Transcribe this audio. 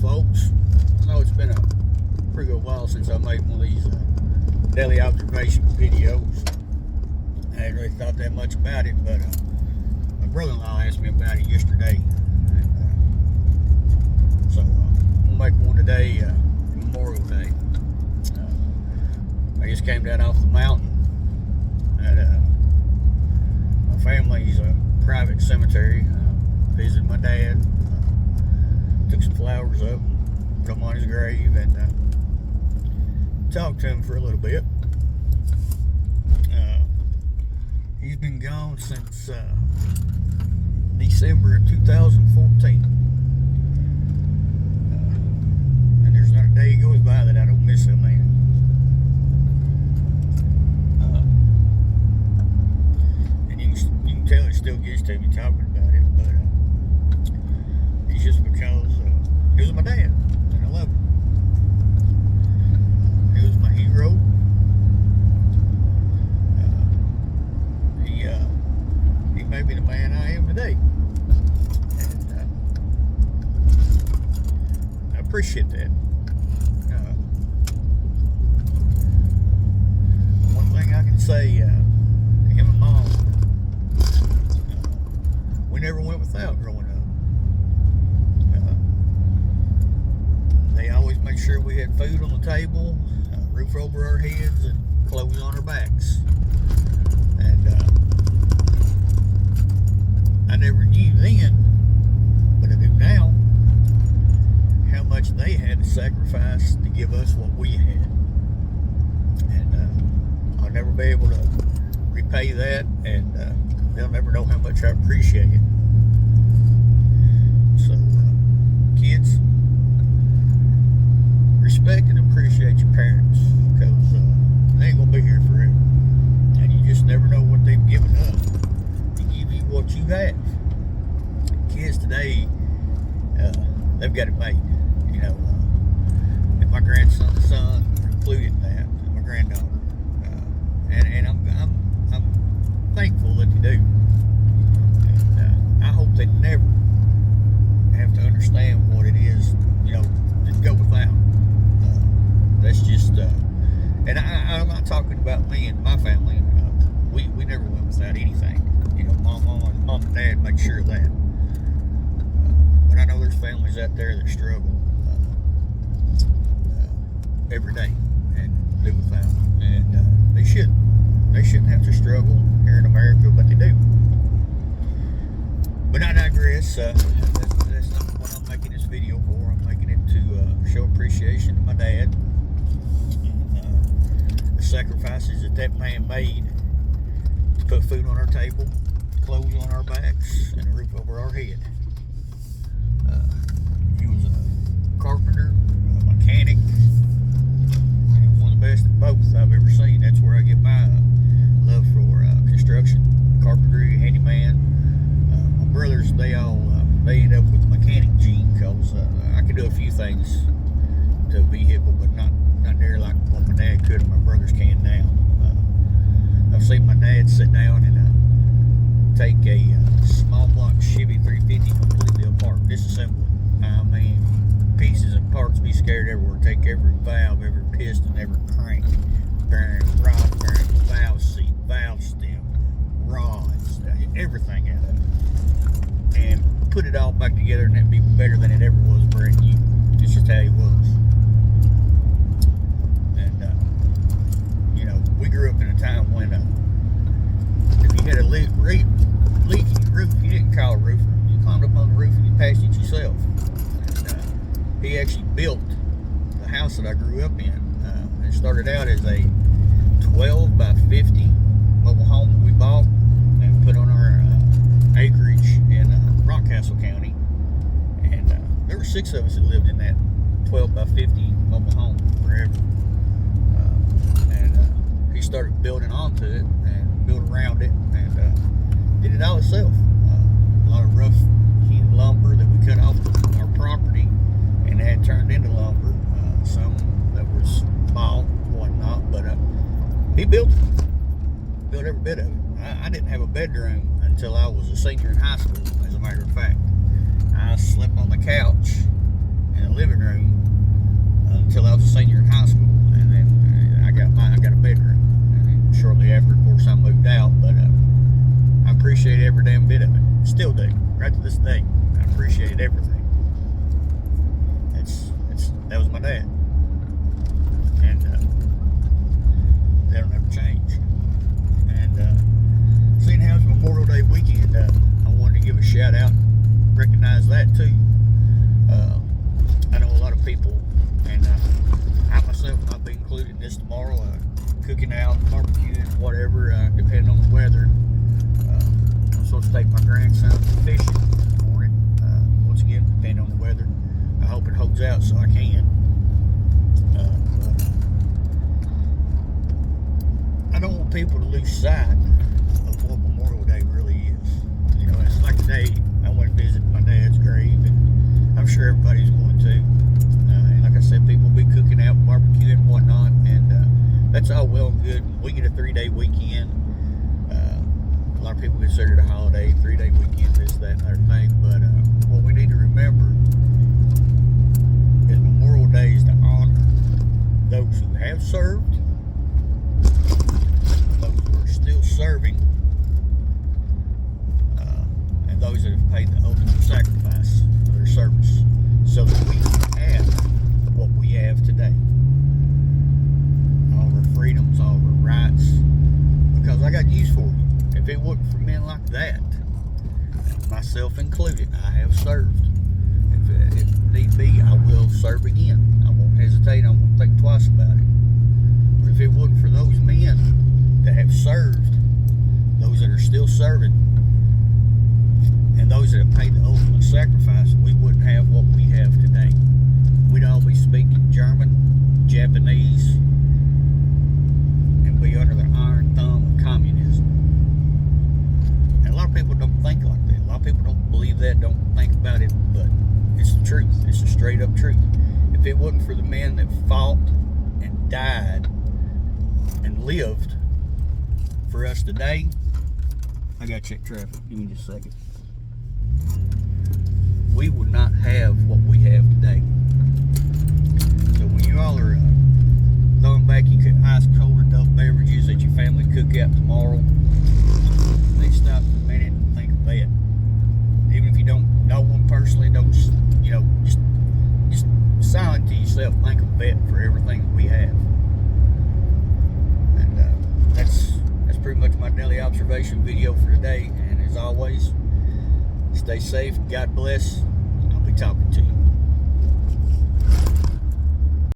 folks. I know it's been a pretty good while since I made one of these daily observation videos. I hadn't really thought that much about it, but my brother-in-law asked me about it yesterday. And, so I'm going to make one today, Memorial Day. I just came down off the mountain at my family's private cemetery. Visited my dad. Took some flowers up, put them on his grave, and talked to him for a little bit. He's been gone since December of 2014. And there's not a day goes by that I don't miss him, man. And you can tell it still gets to me talking about it, but it's just because he was my dad, and I love him. He was my hero. He made me the man I am today, and I appreciate that. One thing I can say, him and Mom, we never went without growing up. They always made sure we had food on the table, roof over our heads, and clothes on our backs. And I never knew then, but I do now, how much they had to sacrifice to give us what we had. And I'll never be able to repay that, and they'll never know how much I appreciate it. So, kids, respect and appreciate your parents, because they ain't gonna be here forever, and you just never know what they've given up to give you what you have. Kids today, they've got it made, you know. And my grandson's son included in that, and my granddaughter, and I'm thankful that they do. And I hope they never have to understand what it is, you know, to go without. That's just, and I'm not talking about me and my family. We never went without anything. You know, mom and dad made sure of that. But I know there's families out there that struggle every day and do without. And they shouldn't. They shouldn't have to struggle here in America, but they do. But I digress. That's not what I'm making this video for. I'm making it to show appreciation to my dad. The sacrifices that man made to put food on our table, clothes on our backs, and a roof over our head. He was a carpenter, a mechanic, and one of the best at both I've ever seen. That's where I get my love for construction, carpentry, handyman. My brothers, they end up with the mechanic gene, because I can do a few things to a vehicle, but not near like what my dad could and my brothers can now. I've seen my dad sit down and take a small block Chevy 350 completely apart, disassemble it. I mean, pieces and parts be scared everywhere. Take every valve, every piston, every crank, bearing, rod bearing, valve seat, valve stem, rods, everything out of it, and put it all back together, and it'd be better than it ever was brand new. It's just how he was. We grew up in a time when if you had a leaky roof, you didn't call a roofer. You climbed up on the roof and you patched it yourself. And he actually built the house that I grew up in. It started out as a 12 by 50 mobile home that we bought and put on our acreage in Rockcastle County. And there were 6 of us that lived in that 12 by 50 mobile home forever. He started building onto it and built around it, and did it all himself. A lot of rough hewn lumber that we cut off our property and had turned into lumber. Some that was small, whatnot, but he built every bit of it. I didn't have a bedroom until I was a senior in high school, as a matter of fact. I slept on the couch in the living do. Right to this day, I appreciate everything. That was my dad, and that'll never change. And seeing how it's Memorial Day weekend, I wanted to give a shout out, recognize that too. I know a lot of people, and I myself might be included in this tomorrow, cooking out, barbecuing, whatever, depending on the weather. I'm supposed to take my grandson fishing in the morning, once again, depending on the weather. I hope it holds out so I can. I don't want people to lose sight of what Memorial Day really is. You know, it's like today, I went to visit my dad's grave, and I'm sure everybody's going to. And like I said, people will be cooking out, barbecuing, and whatnot, and that's all well and good. We get a 3-day weekend. A lot of people consider it a holiday, 3-day weekend, this, that, and other thing. But what we need to remember is Memorial Day is to honor those who have served, those who are still serving, and those that have paid the ultimate sacrifice for their service, so that we can have what we have today. All of our freedoms, all of our rights, because I got news for you. If it wasn't for men like that, myself included, I have served. If need be, I will serve again. I won't hesitate. I won't think twice about it. But if it wasn't for those men that have served, those that are still serving, and those that have paid the ultimate sacrifice, we wouldn't have what we have today. We'd all be speaking German, Japanese, and be under the iron thumb of communism. And a lot of people don't think like that. A lot of people don't believe that, don't think about it, but it's the truth. It's the straight up truth. If it wasn't for the men that fought and died and lived for us today, I gotta check traffic. Give me just a second. We would not have what we have today. So when you all are throwing back your ice cold adult beverages at your family cookout tomorrow, please stop for a minute and think of that. Even if you don't know one personally, don't, you know, just silent to yourself, think of that for everything that we have. And that's pretty much my daily observation video for today. And as always, stay safe, God bless. I'll be talking to you.